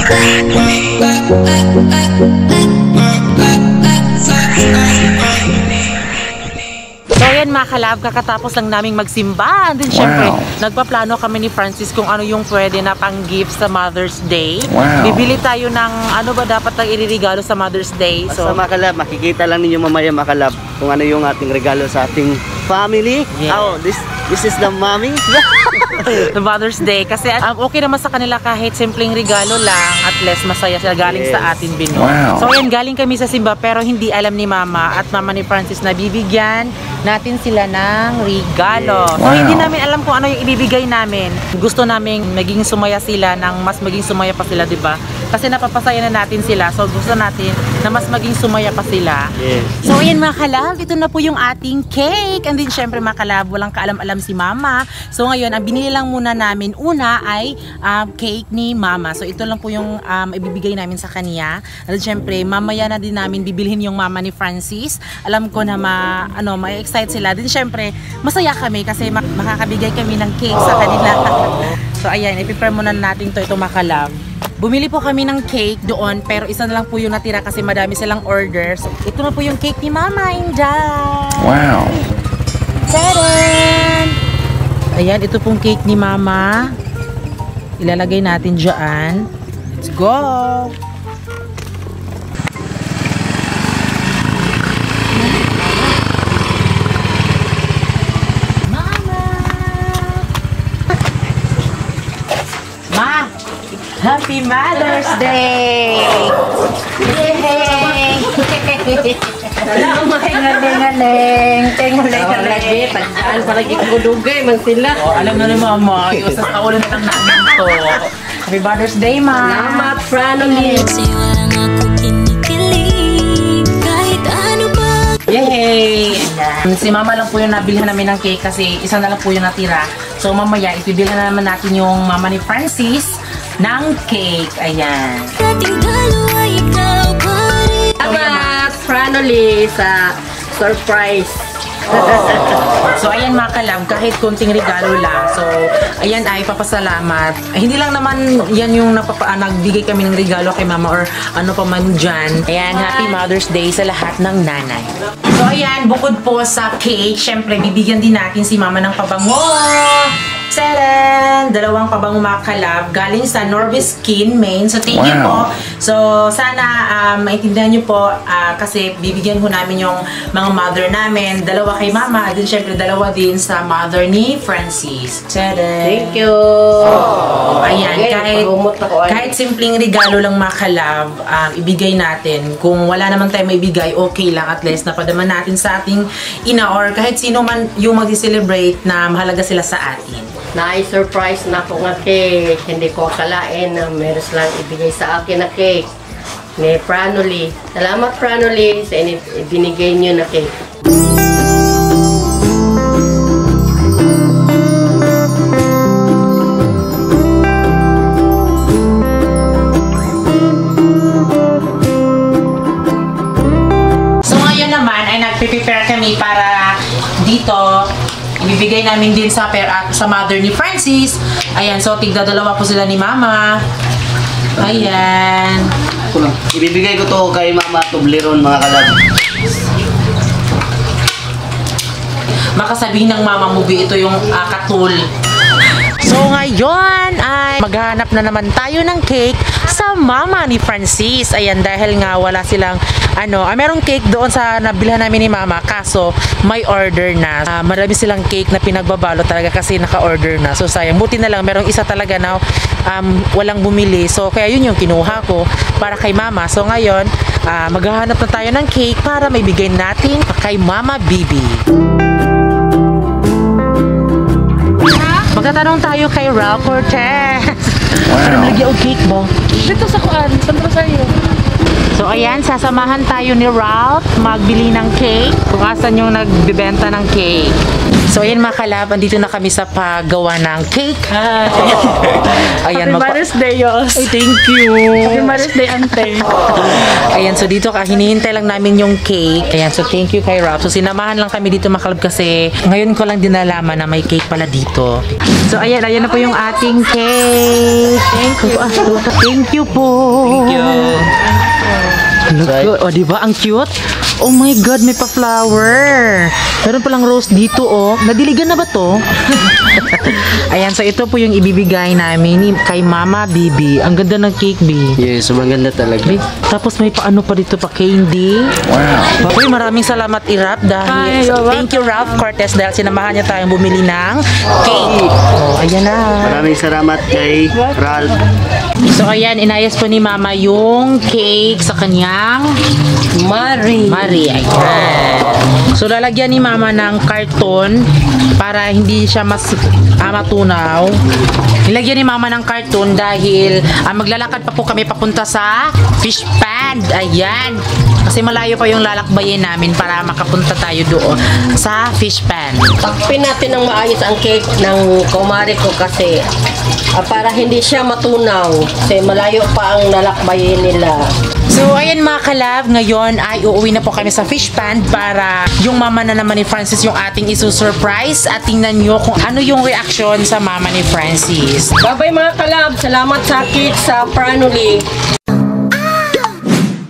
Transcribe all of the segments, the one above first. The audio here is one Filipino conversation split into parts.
So yan mga kalab, kakatapos lang naming magsimba. And then syempre, nagpaplano kami ni Francis kung ano yung pwede na pang gift sa Mother's Day. Bibili tayo ng ano ba dapat ang iririgalo sa Mother's Day. So mga kalab, makikita lang ninyo mamaya mga kalab kung ano yung ating regalo sa ating family. Yeah. Oh, this is the mommy. The Mother's Day. Kasi okay naman sa kanila kahit simpleng regalo lang, at least masaya sila galing sa atin Bino. So yan, galing kami sa simba pero hindi alam ni Mama at Mama ni Francis na bibigyan natin sila ng regalo. So hindi namin alam kung ano yung ibibigay namin. Gusto namin maging sumaya sila, ng mas maging sumaya pa sila, 'di ba? Kasi napapasaya na natin sila. So gusto natin na mas maging sumaya pa sila. So ayan mga kalab, ito na po yung ating cake. And then syempre mga kalab, walang kaalam-alam si Mama. So ngayon, ang binili lang muna namin una ay cake ni Mama. So ito lang po yung ibibigay namin sa kanya. At syempre, mamaya na din namin bibilhin yung Mama ni Francis. Alam ko na ma-excite sila. Din syempre, masaya kami kasi makakabigay kami ng cake sa kanila. So ayan, i-prepare muna natin ito mga kalab. Bumili po kami ng cake doon pero isa na lang po yung natira kasi madami silang orders. So, ito na po yung cake ni Mama. Inday! Wow! Tadaan! Ayan, ito pong cake ni Mama. Ilalagay natin dyan. Let's go! Mama! Ma! Happy Mother's Day! Yay! Ngaling-ngaling. Tenguling-ngaling. Pansaan para kikudugay man sila. Alam na ni Mama, yung sa kaulan lang namin to. Happy Mother's Day, Ma! Salamat, Franoli. Yay! Si Mama lang po yung nabilhan namin ng cake kasi isa na lang po yung natira. So mamaya, ipibilhan na naman natin yung Mama ni Francis ng cake. Ayan. Salamat, Franoli, sa surprise. So ayan mga kalab, kahit konting regalo lang. So ayan ay papasalamat. Hindi lang naman yan yung nagbigay kami ng regalo kay Mama or ano pa man dyan. Ayan, Happy Mother's Day sa lahat ng nanay. So ayan, bukod po sa cake, syempre bibigyan din natin si Mama ng pabango. Tadaan! Dalawang pabango mga kalab galing sa Norvis Skin, Maine. So thank you po. So sana maintindihan nyo po kasi bibigyan ko namin yung mga mother namin. Dalawa kay Mama at din syempre dalawa din sa mother ni Francis. Tadaan! Thank you! Ayan, kahit simpleng regalo lang mga kalab, ibigay natin. Kung wala naman tayo maibigay, okay lang, at least napadaman natin sa ating ina or kahit sino man yung mag-celebrate na mahalaga sila sa atin. Na-surprise na ako nga cake. Hindi ko akalain na meron silang ibigay sa akin na cake. Ni Franoli. Salamat, Franoli, sa binigay niyo na cake. So ngayon naman ay nagpe-prepare kami para dito ibibigay namin din sa mother ni Francis. Ayan, so tigda-dalawa po sila ni Mama. Ayan. Ibibigay ko to kay Mama Toblerone mga kalab. Makasabihin ng Mama Movie, ito yung katul. So ngayon ay maghanap na naman tayo ng cake sa Mama ni Francis. Ayan, dahil nga wala silang merong cake doon sa nabilhan namin ni Mama, kaso may order na. Marami silang cake na pinagbabalo talaga kasi naka-order na. So sayang, buti na lang merong isa talaga na walang bumili. So kaya yun yung kinuha ko para kay Mama. So ngayon, maghahanap na tayo ng cake para may bigay natin kay Mama Bibi. Magtatanong tayo kay Ralph Cortez. Ano lagi o cake mo? Dito sa kuan, sandra sa'yo. So ayan, sasamahan tayo ni Ralph magbili ng cake kung asan yung nagbibenta ng cake. So ayan mga kalab, andito na kami sa paggawa ng cake. Ayan, Happy Mother's Day, Yos. Ay, thank you. Happy Mother's Day, Ante. Ayan, so dito hinihintay lang namin yung cake. Ayan, so thank you kay Rob. So sinamahan lang kami dito mga kalab kasi ngayon ko lang din nalaman na may cake pala dito. So ayan na po yung ating cake. Thank you. Thank you po. Thank you. Look, oh, diba? Ang cute. Oh my God, may pa-flower. Meron palang rose dito, oh. Nadiligan na ba to? Ayan, so ito po yung ibibigay namin kay Mama Bibi. Ang ganda ng cake, B. Yes, maganda talaga. Tapos may paano pa dito pa candy. Wow. Uy, maraming salamat Irap dahil thank you Ralph Cortez dahil sinamahan niya tayong bumili ng cake. Oh, ayan na. Maraming salamat kay Ralph. So ayan, inayos po ni Mama yung cake sa kanyang Marie, ayan. So lalagyan ni Mama ng karton para hindi siya mas matunaw. Nilagyan ni Mama ng karton dahil maglalakad pa po kami papunta sa fish pond. Ayan. Kasi malayo pa yung lalakbayin namin para makapunta tayo doon sa fish pond. Takpin natin ng maayos ang cake ng kumare ko kasi para hindi siya matunaw. Kasi malayo pa ang lalakbayin nila. So, ayan mga kalab, ngayon ay uuwi na po kami sa fish pond para yung mama na naman ni Francis yung ating isusurprise at tingnan nyo kung ano yung reaction sa mama ni Francis. Bye-bye mga kalab. Salamat sa cake sa Pranoli.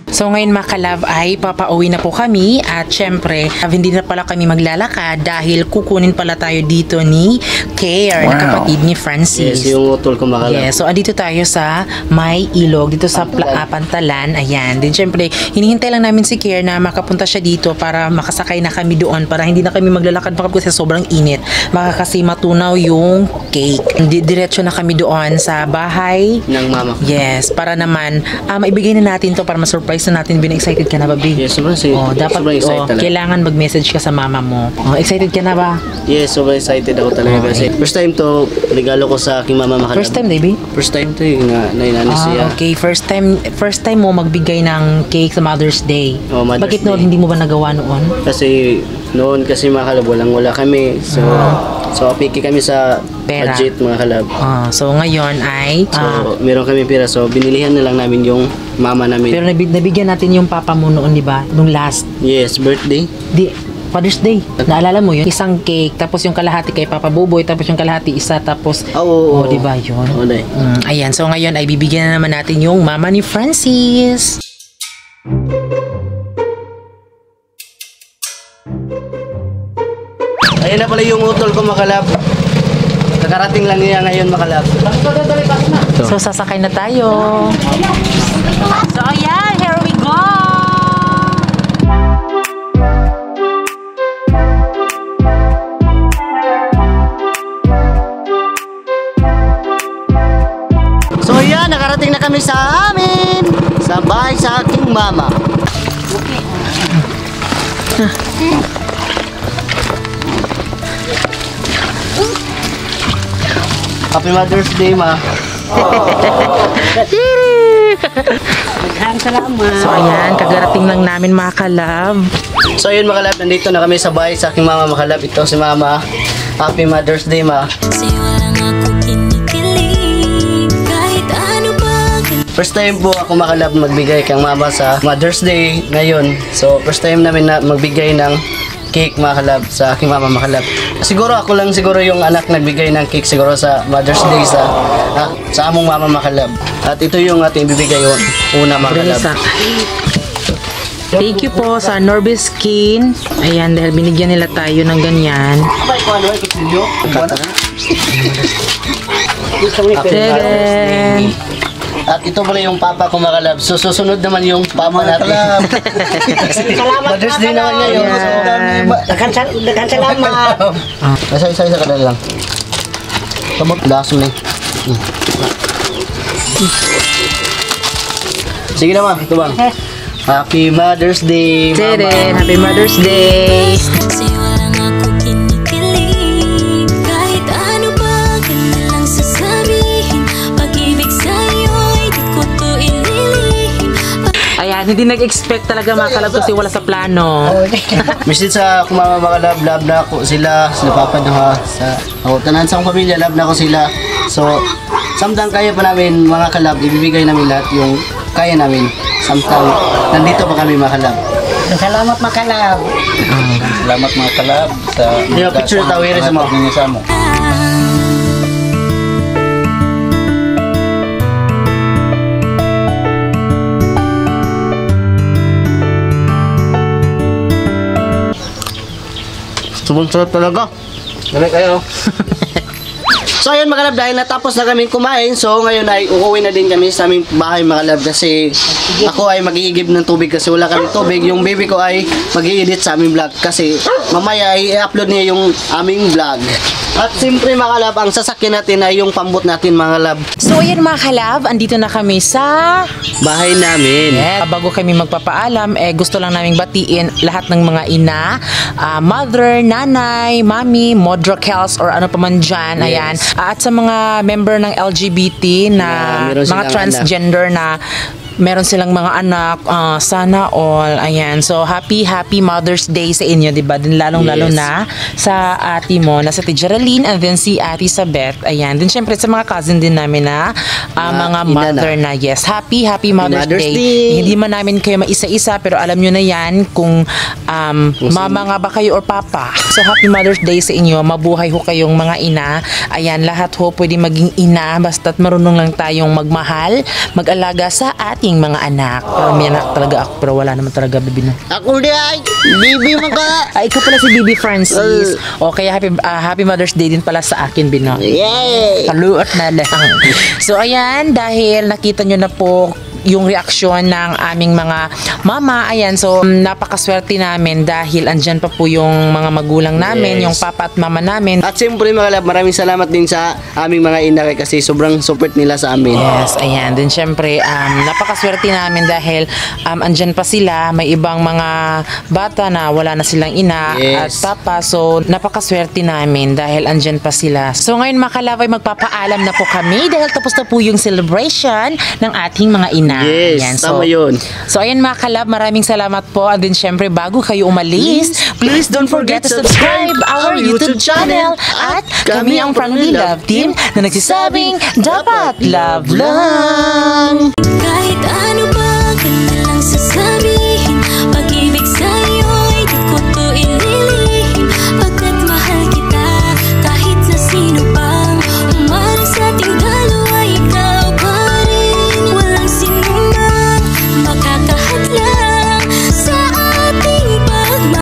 So ngayon mga kalab ay papauwi na po kami at syempre hindi na pala kami maglalakad dahil kukunin pala tayo dito ni Care, na kapatid ni Francis. Yes, yung utol ko makalab. Yes, so andito tayo sa may ilog, dito sa Pantalan. Ayan, din syempre hinihintay lang namin si Care na makapunta siya dito para makasakay na kami doon para hindi na kami maglalakad pa kasi sobrang init. Kasi matunaw yung cake. Diretso na kami doon sa bahay ng mama. Yes, para naman maibigay na natin to para ma-surprise na natin. Excited ka na ba, babe? Yes, sobrang excited. Kailangan mag-message ka sa mama mo. Excited ka na ba? Yes, sobrang excited ako talaga kasi first time to regalo ko sa aking mama makalab. First time, baby? First time to yung nainanis siya. Okay, first time mo magbigay ng cake sa Mother's Day. Oh, Mother's Bakit Day. noon hindi mo ba nagawa noon? Kasi noon kasi makalab wala kami. So piki kami sa Pera. budget mga kalab. So ngayon ay So meron kami pera so binilihan na lang namin yung mama namin. pero nabigyan natin yung papa mo noon, di ba? Nung last Yes, birthday. Father's Day. Naalala mo yun? Isang cake, tapos yung kalahati kay Papa Buboy, tapos yung kalahati isa, tapos Oo. di ba yun? Oo, day. Ayan, so ngayon ay bibigyan na naman natin yung mama ni Francis. Ayun na pala yung utol ko makalab. Nakarating lang niya ngayon makalab. So sasakay na tayo. So ayan, here we go! So yan, nakarating na kami sa amin. Sa bahay sa aking mama. Happy Mother's Day, ma. So ayan, kagarating lang namin mga kalab. So yun mga kalab, nandito na kami sa bahay sa aking mama makalab. Ito si mama. Happy Mother's Day, ma. First time po ako makalab magbigay kang mama sa Mother's Day ngayon. So first time namin na magbigay ng cake makalab sa aking mama makalab. Siguro ako lang siguro yung anak nagbigay ng cake siguro sa Mother's Day sa among mama makalab. At ito yung ating bibigay yung una makalab. Thank you po sa Norbis Skin. Ayan, dahil binigyan nila tayo ng ganyan. Tadaan! At ito pala yung papa ko makalab. So susunod naman yung papa natin. Mother's Day naman ngayon. Dagan salamat. Isa-isa ka na lang. Kamot, laso na. Sige naman, ito bang. Happy Mother's Day, Tadaan! mama. Happy Mother's Day! Kasi walang ako kinikilig. Kahit ano ba ganda lang sasabihin. Pag-ibig sa'yo'y di ko to ililihim. Ayan, hindi nag-expect talaga mga kalab kasi wala sa plano. Message sa kumama mga love, love na ako sila papa na ha. Tanan sa akong pamilya, love na ako sila. So, samtang kaya pa namin mga kalab, ibibigay namin lahat yung kaya namin. Samtang nandito pa kami mga kalab. Salamat makalab. Salamat mga kalab sa Yung picture tawiri sa mga ninyo sa mo. Sobrang sarap talaga. Dami kayo. So ayun mga love, dahil natapos na kami kumain, so ngayon ay uuwi na din kami sa aming bahay mga love kasi ako ay mag-iigib ng tubig kasi wala kami tubig. Yung baby ko ay mag-i-edit sa aming vlog kasi mamaya ay i-upload niya yung aming vlog. At siyempre mga love, ang sasakyan natin ay yung pambot natin mga love. So ayan mga kalab, andito na kami sa Bahay namin. Bago kami magpapaalam, gusto lang naming batiin lahat ng mga ina, mother, nanay, mami, modrocals or ano pa man dyan. Ayan. At sa mga member ng LGBT na meron mga silang transgender na meron silang mga anak, sana all. Ayan. So, happy Mother's Day sa inyo, di ba? Din lalong-lalo Yes. na sa ate mo, na sa Ate Geraldine, and then si Ate Sabeth. Ayan. Din syempre sa mga cousin din namin na mga ina mother na. Yes. Happy Mother's Day. Hindi man namin kayo maisa-isa, pero alam nyo na yan kung mama nga ba kayo or papa. So, happy Mother's Day sa inyo. Mabuhay ho kayong mga ina. Ayan, lahat ho pwede maging ina basta't marunong lang tayong magmahal, mag-alaga sa ating mga anak. Pero may anak talaga ako, pero wala naman talaga, baby na. Ako di ay, baby mo ka. Ay, ikaw pala si Bibi Francis. O, kaya happy Mother's Day din pala sa akin, Bino. Yay! Kaluot na lang. So, ayan, dahil nakita nyo na po yung reaksyon ng aming mga mama. Ayan, so napakaswerte namin dahil andyan pa po yung mga magulang namin, Yes. yung papa at mama namin. At siyempre mga love, maraming salamat din sa aming mga ina kasi sobrang support nila sa amin. Yes, ayan. Then syempre, napakaswerte namin dahil andyan pa sila. May ibang mga bata na wala na silang ina at Yes. papa. So, napakaswerte namin dahil andyan pa sila. So, ngayon mga kalabay, magpapaalam na po kami dahil tapos na po yung celebration ng ating mga ina. Yes, Ayan, tama yun. So, ayan mga kalab, maraming salamat po. And then syempre, bago kayo umalis, please don't forget to subscribe our YouTube channel. At kami ang Family Love Team na nagsasabing, dapat love lang!